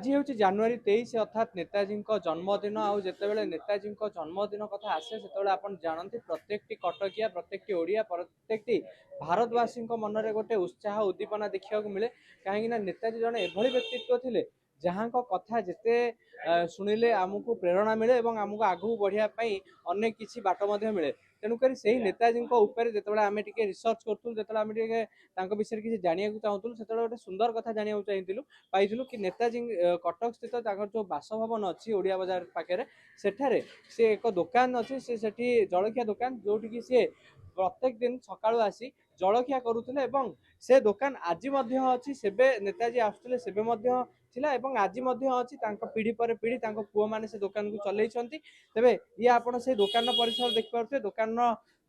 आज हूँ जनवरी 23 अर्थात नेताजी जन्मदिन आउ जितेबाला नेताजी जन्मदिन कथा आसे से आप जानते प्रत्येक कटकिया प्रत्येक ओडिया प्रत्येक भारतवासी मनरे गोटे उत्साह उद्दीपना देखा मिले कहीं नेताजी जड़े एभली व्यक्तित्व थे जहाँ कथा जिते शुणिले आमको प्रेरणा मिले और आमको आगू बढ़ापी अनेक किसी बाट मिले तेणुक से नेताजी जो आम टे रिसर्च करूँ जो विषय किसी जाना चाहूँ से गोटे सुंदर कथा जाना चाहिए पाइलु कि नेताजी कटक स्थित जो बासभवन अच्छी ओडिया बजार पाखे सेठारे से एक दुकान अच्छी से जलखिया दुकान जो सी प्रत्येक दिन सकाळु आसी जलखिया करुले से दुकान आज अच्छी सेबे नेताजी आसुले सेबे थिला एवं आज अच्छी पीढ़ी पर पीढ़ी पुओ मैंने से दुकान को चलते तेरे ये आप दुकान परिसर देखिपे दुकान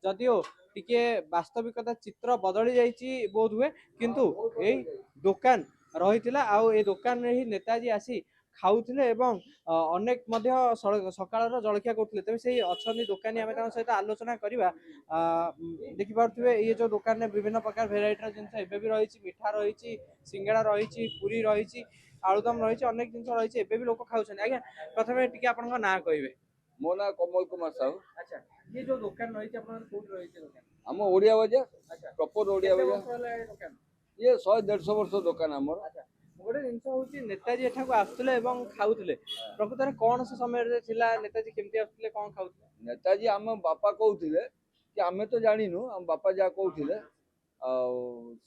जदिओ टिके वास्तविकता चित्र बदली जाइए बोध हुए किंतु यही दुकान रही आउ ए दुकान रे ही नेताजी आसी खाऊले अनेक सकाळ जलखिया करुले तेज से अच्छा दुकानी आम सहित आलोचना करवा देखिपे ये जो दुकान में विभिन्न प्रकार भेराइटर जिन भी रही मिठा रही सिंगड़ा रही पूरी रही आलुदम रही अनेक जिन रही एवं लोक खाऊँ आज्ञा प्रथम टी आप ना कहे मो ना कमल कुमार साहू। अच्छा ये जो दुकान रही आम ओडिया बजार अच्छा प्रॉपर ओडिया बजार दुकान ये 100-150 वर्ष दुकान आमर। अच्छा गोटे जिन हूँ नेताजी एठा आसुले खाऊले प्रकृत में कौन से समय नेताजी केमती आसुले कौन खाऊले नेताजी आम बापा कहते कि आम तो जानिनु आम बापा जहाँ कहते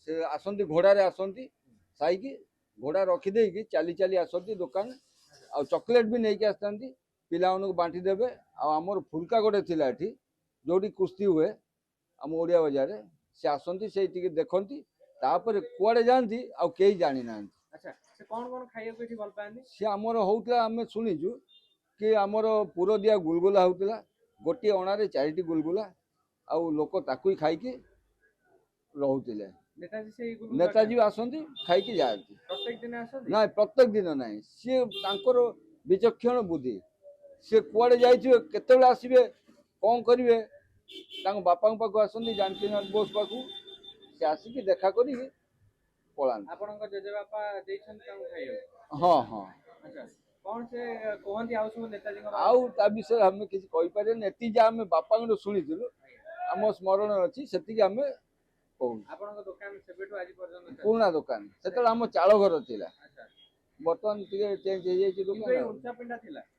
से आसती घोड़े आसती साइकी घोड़ा रखिदे चली चली आसती दुकान आ चॉकलेट भी नहीं आसता पिला बांटी देवे आमर फुलका गोटे थिला एठी जोटी कुश्ती हुए आम ओडिया बजार से आसती से देखती तापर कुआडे जाती आ कई जानी ना। अच्छा से कौन कौन खाइया को भल पाती सी आमर होता आम शुणीचु कि आमर पुर दिया गुलगुला होता गोटे अणारे 4टी गुलगुला आउ लोक ताकू खाई रोते नेताजी आसती खाई जाती प्रत्येक दिन ना प्रत्येक दिन ना सी विचक्षण बुद्धि सी कुआडे जाइए केत आसवे कौन करेंगे बापा पाक आसती जानकी नाथ बोस पाक से आसिक देखा कर पला हाँ हाँ कौन से कहती आउ नेताजी आउ ता विषय आम किसी कहीपर एति आम बापा शुणीलु आम स्मरण अच्छी से पुराना दुकान से आम चाल घर था बर्तमान चेंज हो जाए दुकान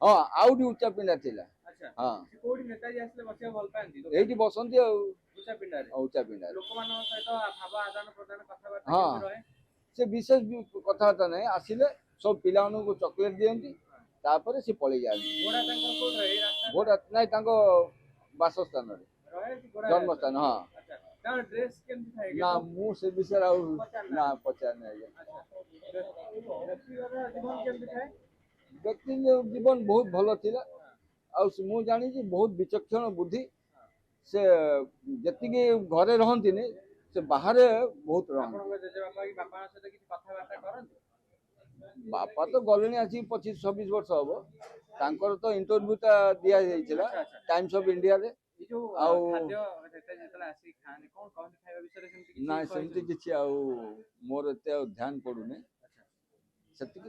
हाँ आउट उच्चा पिंडा थी हाँ ये बसंती उच्चा पिंडा हाँ से विशेष कथबार्ता ना आसिले सब पिला को चॉकलेट दिखती तापर से पलि जाती घोड़ा ना बासस्थान जन्मस्थान हाँ ना मु से विषय ना पचार व्यक्ति जीवन बहुत भल थिला मु जानी बहुत विचक्षण बुद्धि से जी घरे रहती से बाहर बहुत बापा तो गले आसी 25-26 वर्ष हम तांकर तो इंटरव्यू दि जाइए टाइम्स ऑफ इंडिया रे ना सेमती किसी मोर एत ध्यान पड़ूनी से तो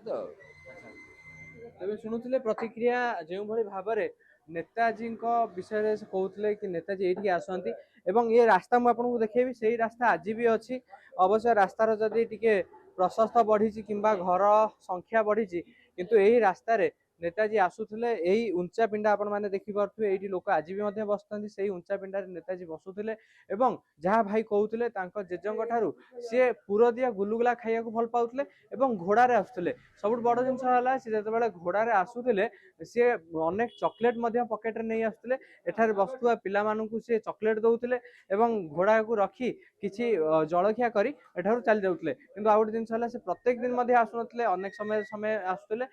तेज शुणुले प्रतिक्रिया जो भाव में नेताजी विषय से कहते कि नेताजी ये आसती एवं ये रास्ता मुझे देखेबी से रास्ता आज भी अच्छी अवश्य रास्तार जदि टिके प्रशस्त बढ़ी कि घर संख्या बढ़ी किंतु यही रास्तार नेताजी आसुले यही उंचा पिंडा आपण मैंने देखिपे ये लोक आज भी बसते से उंचा पिंडार नेताजी बसुले जहाँ भाई कहते जेजों ठारू सी पुर दिया गुलुगुला खाइया भल पाते घोड़े आसुले सब बड़ जिनस जो घोड़े आसुले सी अनेक चॉकलेट पकेट नहीं आसुले एठार बसुआ पिला सी चॉकलेट दौले घोड़ा को रखी किसी जलखिया करी एठार चली जाऊे कि आउ गोटे जिनस प्रत्येक दिन आसुन अनेक समय समय आसुले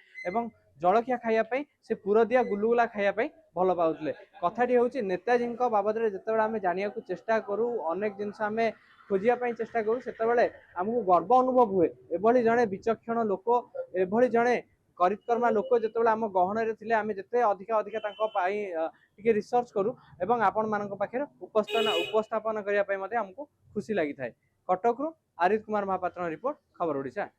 जलखिया खायापी से पुर दिया गुलुगुला खायापी भल पाते कथाटी हूँ नेताजी बाबद जो आम जाना चेष्टा करूँ अनेक जिनस आम खोजापी चेष्टा करूँ से आमको गर्व अनुभव हुए एभली जड़े विचक्षण लोक एभली जड़े करितकर्मा लोक जो आम गहन थे आम जिते अधिका टे रिसर्च करूँ एवं आपण मान पाखे उपस्थापन करने आमको खुशी लगी था। कटक रु आरित कुमार महापात्र रिपोर्ट खबर ओडिशा।